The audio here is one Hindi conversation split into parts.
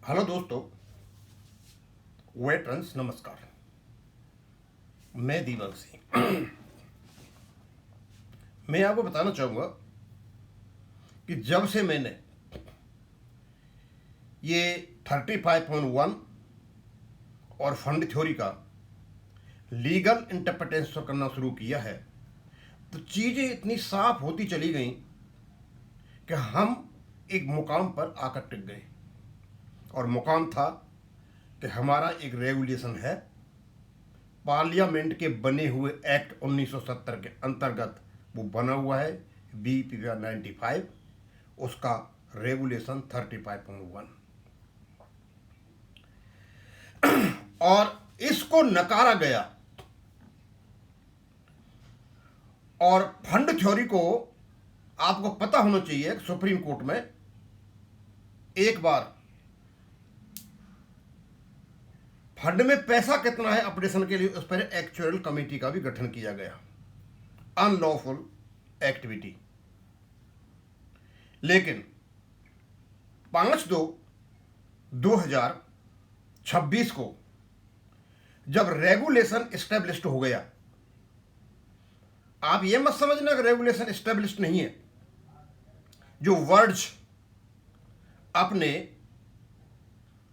हेलो दोस्तों, वेटरन्स नमस्कार। मैं दीपक सिंह। मैं आपको बताना चाहूँगा कि जब से मैंने ये 35.1 और फंड थ्योरी का लीगल इंटरप्रिटेशन करना शुरू किया है तो चीज़ें इतनी साफ होती चली गई कि हम एक मुकाम पर आकर टिक गए। और मुकाम था कि हमारा एक रेगुलेशन है, पार्लियामेंट के बने हुए एक्ट 1970 के अंतर्गत वो बना हुआ है, BPR 95, उसका रेगुलेशन 35.1। और इसको नकारा गया और फंड थ्योरी को आपको पता होना चाहिए सुप्रीम कोर्ट में एक बार फंड में पैसा कितना है ऑपरेशन के लिए, उस पर एक्चुअल कमेटी का भी गठन किया गया, अनलॉफुल एक्टिविटी। लेकिन 5/2/2026 को जब रेगुलेशन एस्टेब्लिश्ड हो गया, आप ये मत समझना कि रेगुलेशन एस्टेब्लिश्ड नहीं है। जो वर्ड्स अपने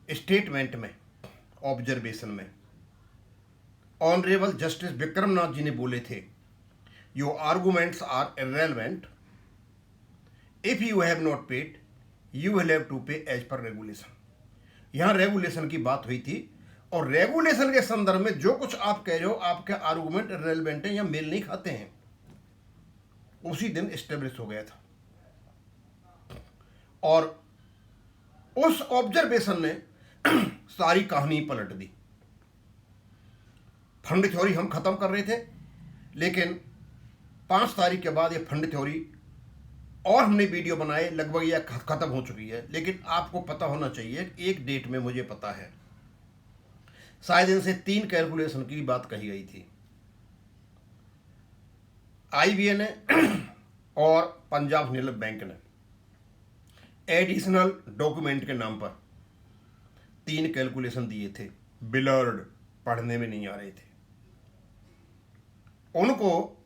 स्टेटमेंट में, ऑब्जर्वेशन में ऑनरेबल जस्टिस विक्रमनाथ जी ने बोले थे, your arguments are irrelevant, if you have not paid you will have to pay as per regulation. यहां रेगुलेशन की बात हुई थी और रेगुलेशन के संदर्भ में जो कुछ आप कह रहे हो, आपके आर्गुमेंट इररेलेवेंट हैं या मेल नहीं खाते हैं, उसी दिन एस्टेब्लिश हो गया था। और उस ऑब्जर्वेशन ने सारी कहानी पलट दी। फंड थ्योरी हम खत्म कर रहे थे, लेकिन 5 तारीख के बाद ये फंड थ्योरी और हमने वीडियो बनाए, लगभग यह खत्म हो चुकी है। लेकिन आपको पता होना चाहिए, एक डेट में मुझे पता है शायद इनसे 3 कैलकुलेशन की बात कही गई थी, IBA ने और पंजाब नेशनल बैंक ने एडिशनल डॉक्यूमेंट के नाम पर 3 कैलकुलेशन दिए थे, बिलर्ड, पढ़ने में नहीं आ रहे थे। उनको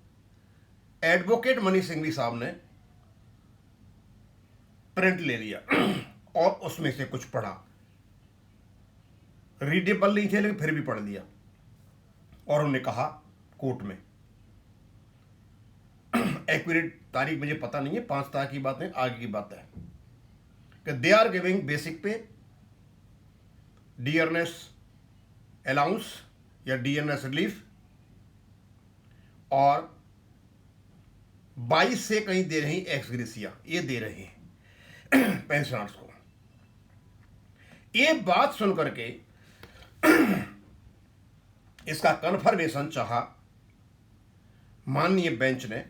एडवोकेट मनी सिंघवी साहब ने प्रिंट ले लिया और उसमें से कुछ पढ़ा, रीडेबल नहीं थे लेकिन फिर भी पढ़ लिया। और उन्होंने कहा कोर्ट में, एक्यूरेट तारीख मुझे पता नहीं है, 5 तारीख की बात है, आगे की बात है, कि दे आर गिविंग बेसिक पे, डियरनेस अलाउंस या डियरनेस रिलीफ, और 22 से कहीं दे रही एक्स ग्रेसिया, ये दे रहे हैं पेंशनर्स को। ये बात सुन करके इसका कन्फर्मेशन चाहा माननीय बेंच ने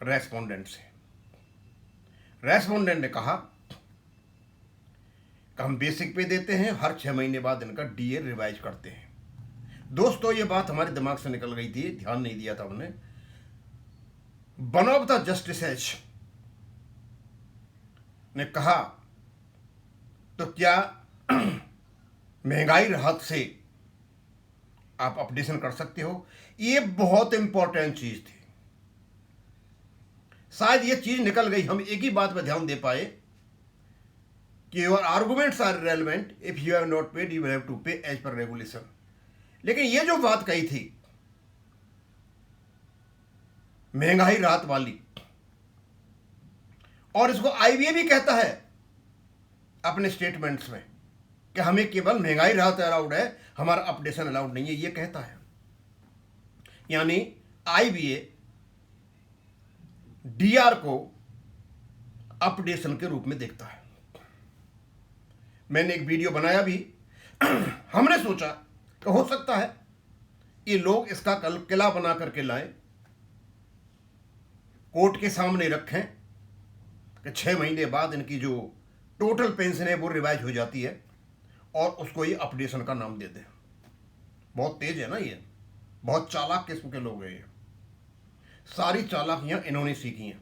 रेस्पोंडेंट से। रेस्पोंडेंट ने कहा कि हम बेसिक पे देते हैं, हर 6 महीने बाद इनका DA रिवाइज करते हैं। दोस्तों, ये बात हमारे दिमाग से निकल गई थी, ध्यान नहीं दिया था हमने। वन ऑफ द जस्टिसेज ने कहा, तो क्या महंगाई राहत से आप अपडेशन कर सकते हो? ये बहुत इंपॉर्टेंट चीज थी, शायद ये चीज निकल गई। हम एक ही बात पर ध्यान दे पाए कि your arguments are relevant, if you have not paid you have to pay as per regulation. लेकिन ये जो बात कही थी महंगाई राहत वाली, और इसको IBA भी कहता है अपने स्टेटमेंट्स में कि हमें केवल महंगाई राहत अलाउड है, हमारा अपडेशन अलाउड नहीं है, ये कहता है। यानी IBA DR को अपडेशन के रूप में देखता है। मैंने एक वीडियो बनाया भी। हमने सोचा कि हो सकता है ये लोग इसका कल किला बना करके लाएं, कोर्ट के सामने रखें कि 6 महीने बाद इनकी जो टोटल पेंशन है वो रिवाइज हो जाती है, और उसको ये अपडेशन का नाम दे दें। बहुत तेज है ना, ये बहुत चालाक किस्म के लोग हैं। ये सारी चालाकियां इन्होंने सीखी हैं।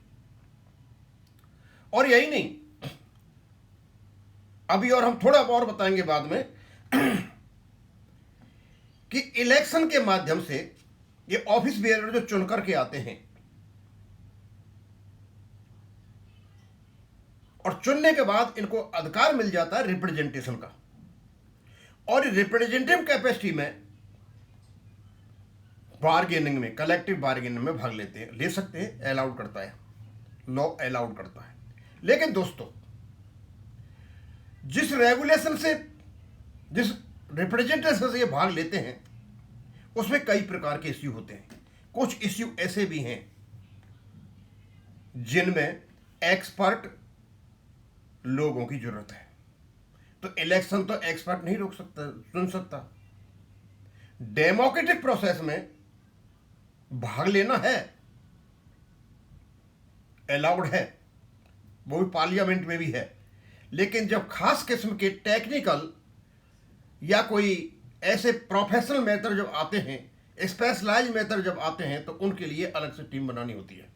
और यही नहीं, अभी और हम थोड़ा और बताएंगे बाद में कि इलेक्शन के माध्यम से ये ऑफिस बेयरर जो चुन करके आते हैं और चुनने के बाद इनको अधिकार मिल जाता है रिप्रेजेंटेशन का, और रिप्रेजेंटेटिव कैपेसिटी में बार्गेनिंग में, कलेक्टिव बार्गेनिंग में भाग लेते हैं, ले सकते हैं, अलाउड करता है, लॉ अलाउड करता है। लेकिन दोस्तों, जिस रेगुलेशन से, जिस रिप्रेजेंटेशन से ये भाग लेते हैं उसमें कई प्रकार के इश्यू होते हैं। कुछ इश्यू ऐसे भी हैं जिनमें एक्सपर्ट लोगों की जरूरत है। तो इलेक्शन तो एक्सपर्ट नहीं रोक सकता, सुन सकता। डेमोक्रेटिक प्रोसेस में भाग लेना है, अलाउड है, वो भी पार्लियामेंट में भी है। लेकिन जब खास किस्म के टेक्निकल या कोई ऐसे प्रोफेशनल मैटर जब आते हैं, स्पेशलाइज मैटर जब आते हैं, तो उनके लिए अलग से टीम बनानी होती है।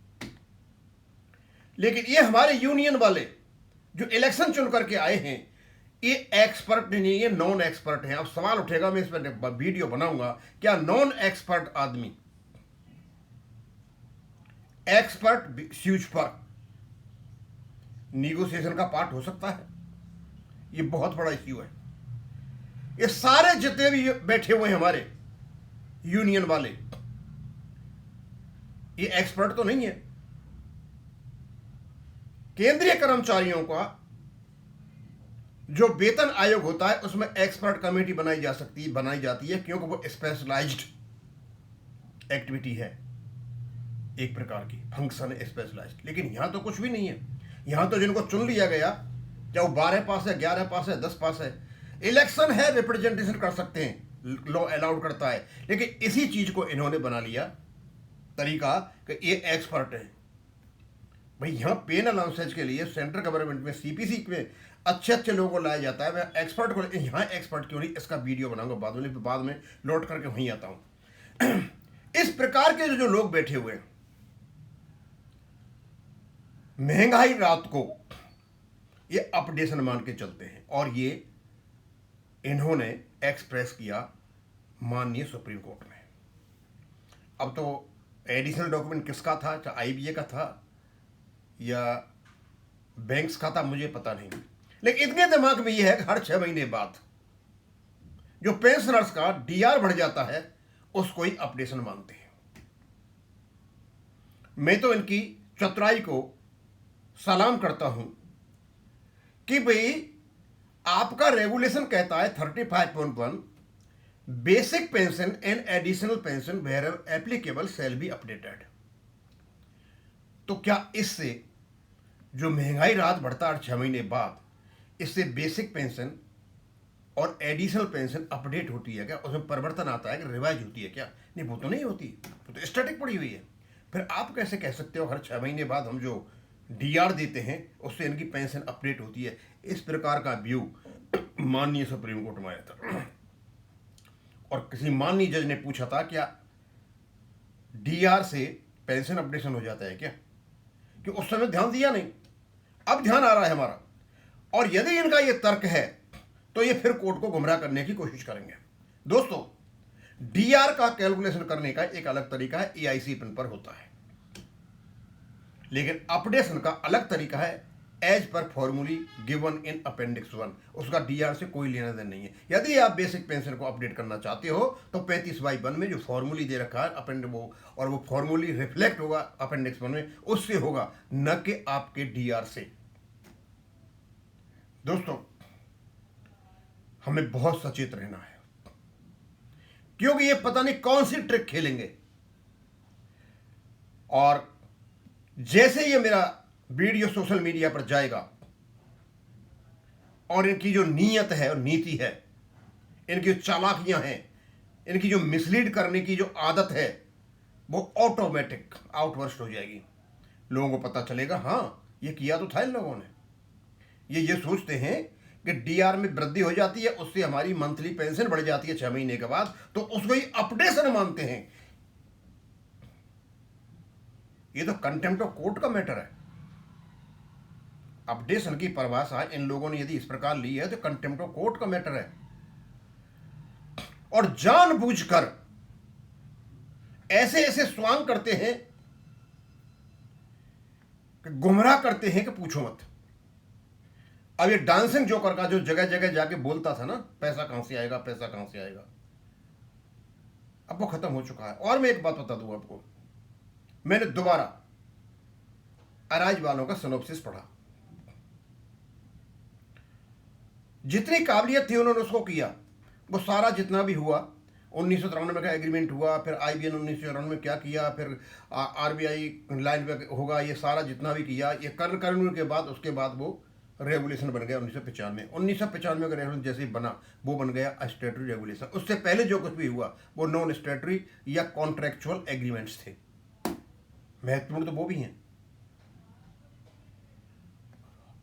लेकिन ये हमारे यूनियन वाले जो इलेक्शन चुन करके आए हैं, ये एक्सपर्ट नहीं, ये नॉन एक्सपर्ट हैं। अब सवाल उठेगा, मैं इस पर वीडियो बनाऊंगा, क्या नॉन एक्सपर्ट आदमी एक्सपर्ट स्यूज पर निगोशिएशन का पार्ट हो सकता है? ये बहुत बड़ा इश्यू है। ये सारे जितने भी बैठे हुए हैं हमारे यूनियन वाले, ये एक्सपर्ट तो नहीं है। केंद्रीय कर्मचारियों का जो वेतन आयोग होता है उसमें एक्सपर्ट कमेटी बनाई जाती है, क्योंकि वो स्पेशलाइज्ड एक्टिविटी है, एक प्रकार की फंक्शन है स्पेशलाइज्ड। लेकिन यहां तो कुछ भी नहीं है। यहां तो जिनको चुन लिया गया, चाहे वो 12 पास है, 11 पास है, 10 पास है, इलेक्शन है, रिप्रेजेंटेशन कर सकते हैं, लॉ अलाउड करता है। लेकिन इसी चीज को इन्होंने बना लिया तरीका कि ये एक्सपर्ट है। भाई, यहां पेन अलाउंसेज के लिए सेंट्रल गवर्नमेंट में, सीपीसी में अच्छे अच्छे लोगों को लाया जाता है। मैं एक्सपर्ट को, यहां एक्सपर्ट क्यों नहीं, इसका वीडियो बनाऊंगा बाद में लौट करके वहीं आता हूं। इस प्रकार के जो लोग बैठे हुए हैं, महंगाई रात को ये अपडेशन मान के चलते हैं, और ये इन्होंने एक्सप्रेस किया माननीय सुप्रीम कोर्ट में। अब तो एडिशनल डॉक्यूमेंट किसका था, चाहे आईबीए का था या बैंक्स का था, मुझे पता नहीं। लेकिन इतने दिमाग में ये है कि हर 6 महीने बाद जो पेंशनर्स का डीआर बढ़ जाता है उसको ही अपडेशन मानते हैं। मैं तो इनकी चतुराई को सलाम करता हूं कि भाई, आपका रेगुलेशन कहता है 35.1 basic pension and additional pension where applicable shall be updated. तो क्या इससे जो महंगाई रात बढ़ता है 6 महीने बाद, इससे बेसिक पेंशन और एडिशनल पेंशन अपडेट होती है क्या? उसमें परिवर्तन आता है कि रिवाइज होती है क्या? नहीं, वो तो नहीं होती, वो तो स्टैटिक पड़ी हुई है। फिर आप कैसे कह सकते हो हर 6 महीने बाद हम जो डीआर देते हैं उससे इनकी पेंशन अपडेट होती है? इस प्रकार का व्यू माननीय सुप्रीम कोर्ट में आया था, और किसी माननीय जज ने पूछा था क्या डीआर से पेंशन अपडेशन हो जाता है क्या? कि उस समय ध्यान दिया नहीं, अब ध्यान आ रहा है हमारा। और यदि इनका यह तर्क है तो ये फिर कोर्ट को गुमराह करने की कोशिश करेंगे। दोस्तों, डीआर का कैलकुलेशन करने का एक अलग तरीका है, एआईसी पिन पर होता है, लेकिन अपडेशन का अलग तरीका है, as per formulae given in appendix 1। उसका डीआर से कोई लेना देना नहीं है। यदि आप बेसिक पेंशन को अपडेट करना चाहते हो तो 35/1 में जो फॉर्मूली दे रखा है अपेंड वो, और वो फॉर्मूली रिफ्लेक्ट होगा अपेंडिक्स 1 में, उससे होगा, न कि आपके डीआर से। दोस्तों, हमें बहुत सचेत रहना है, क्योंकि ये पता नहीं कौन सी ट्रिक खेलेंगे। और जैसे ये मेरा वीडियो सोशल मीडिया पर जाएगा और इनकी जो नीयत है और नीति है, इनकी जो चालाकियां हैं, इनकी जो मिसलीड करने की जो आदत है, वो ऑटोमेटिक आउटबर्स्ट हो जाएगी। लोगों को पता चलेगा, हाँ, ये किया तो था इन लोगों ने। ये सोचते हैं कि डीआर में वृद्धि हो जाती है, उससे हमारी मंथली पेंशन बढ़ जाती है 6 महीने के बाद, तो उसको ही अपडेशन मानते हैं। ये तो कंटेम्प्ट ऑफ कोर्ट का मैटर है। अपडेशन की परिभाषा इन लोगों ने यदि इस प्रकार ली है तो कंटेम्प्ट ऑफ कोर्ट का मैटर है, और जानबूझकर ऐसे ऐसे स्वांग करते हैं कि गुमराह करते हैं कि पूछो मत। अब ये डांसिंग जोकर का जो जगह जगह जाके बोलता था ना, पैसा कहां से आएगा, पैसा कहां से आएगा, अब वो खत्म हो चुका है। और मैं एक बात बता दूं आपको, मैंने दोबारा अराइज वालों का सिनॉप्सिस पढ़ा, जितनी काबिलियत थी उन्होंने उसको किया। वो सारा जितना भी हुआ, 1993 का एग्रीमेंट हुआ, फिर IBN 1994 में क्या किया, फिर RBI लाइन पे होगा, ये सारा जितना भी किया, ये करने के बाद उसके बाद वो रेगुलेशन बन गया 1995। 1995 का रेगुलेशन जैसे ही बना वो बन गया स्टेटरी रेगुलेशन। उससे पहले जो कुछ भी हुआ वो नॉन स्टेटरी या कॉन्ट्रेक्चुअल एग्रीमेंट्स थे, महत्वपूर्ण तो वो भी हैं।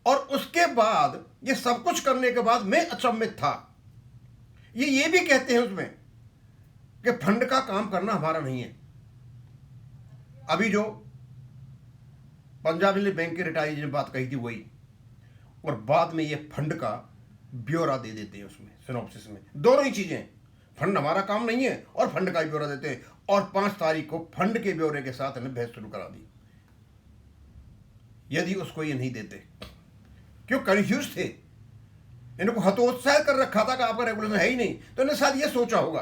और उसके बाद ये सब कुछ करने के बाद मैं अचंभित था, ये भी कहते हैं उसमें कि फंड का काम करना हमारा नहीं है। अभी जो पंजाब नेशनल बैंक के रिटायरी ने बात कही थी वही, और बाद में ये फंड का ब्यौरा दे देते हैं उसमें सिनॉप्सिस में, दोनों ही चीजें, फंड हमारा काम नहीं है और फंड का ब्यौरा देते हैं। और 5 तारीख को फंड के ब्यौरे के साथ इन्हें बहस शुरू करा दी। यदि उसको ये नहीं देते, क्यों कंफ्यूज थे, इनको हतोत्साहित कर रखा था कि आपका रेगुलेशन है ही नहीं, तो इन्हें शायद ये सोचा होगा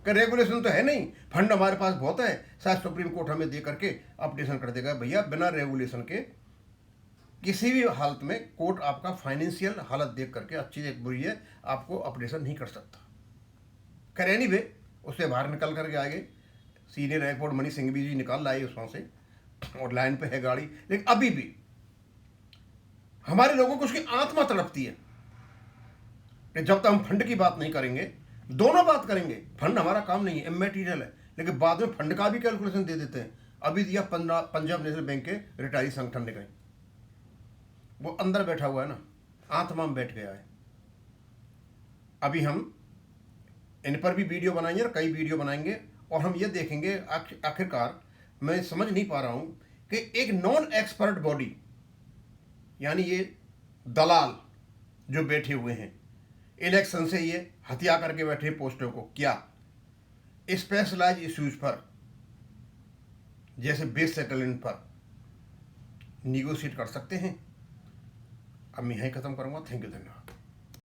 कि रेगुलेशन तो है नहीं, फंड हमारे पास बहुत है, शायद सुप्रीम कोर्ट हमें दे करके अपडेशन कर देगा। भैया बिना रेगुलेशन के किसी भी हालत में कोर्ट आपका फाइनेंशियल हालत देख करके, अच्छी एक बुरी है, आपको अपडेशन नहीं कर सकता। खैर एनीवे, उससे बाहर निकल करके आ गए, सीनियर एयरपोर्ट मनी सिंघवी जी निकाल लाए उस वहाँ से, और लाइन पे है गाड़ी। लेकिन अभी भी हमारे लोगों को उसकी आत्मा तड़पती है कि जब तक हम फंड की बात नहीं करेंगे, दोनों बात करेंगे, फंड हमारा काम नहीं है, इमैटीरियल है, लेकिन बाद में फंड का भी कैलकुलेशन दे देते हैं। अभी दिया पंजाब नेशनल बैंक के रिटायरी संगठन ने, कहीं वो अंदर बैठा हुआ है ना, आत्मा में बैठ गया है। अभी हम इन पर भी वीडियो बनाएंगे और कई वीडियो बनाएंगे, और हम ये देखेंगे आखिरकार, मैं समझ नहीं पा रहा हूं कि एक नॉन एक्सपर्ट बॉडी, यानी ये दलाल जो बैठे हुए हैं इलेक्शन से ये हत्या करके बैठे पोस्टों को, क्या स्पेशलाइज इश्यूज पर जैसे बेस सेटलमेंट पर निगोशिएट कर सकते हैं? अब मैं यहीं खत्म करूंगा। थैंक यू, धन्यवाद।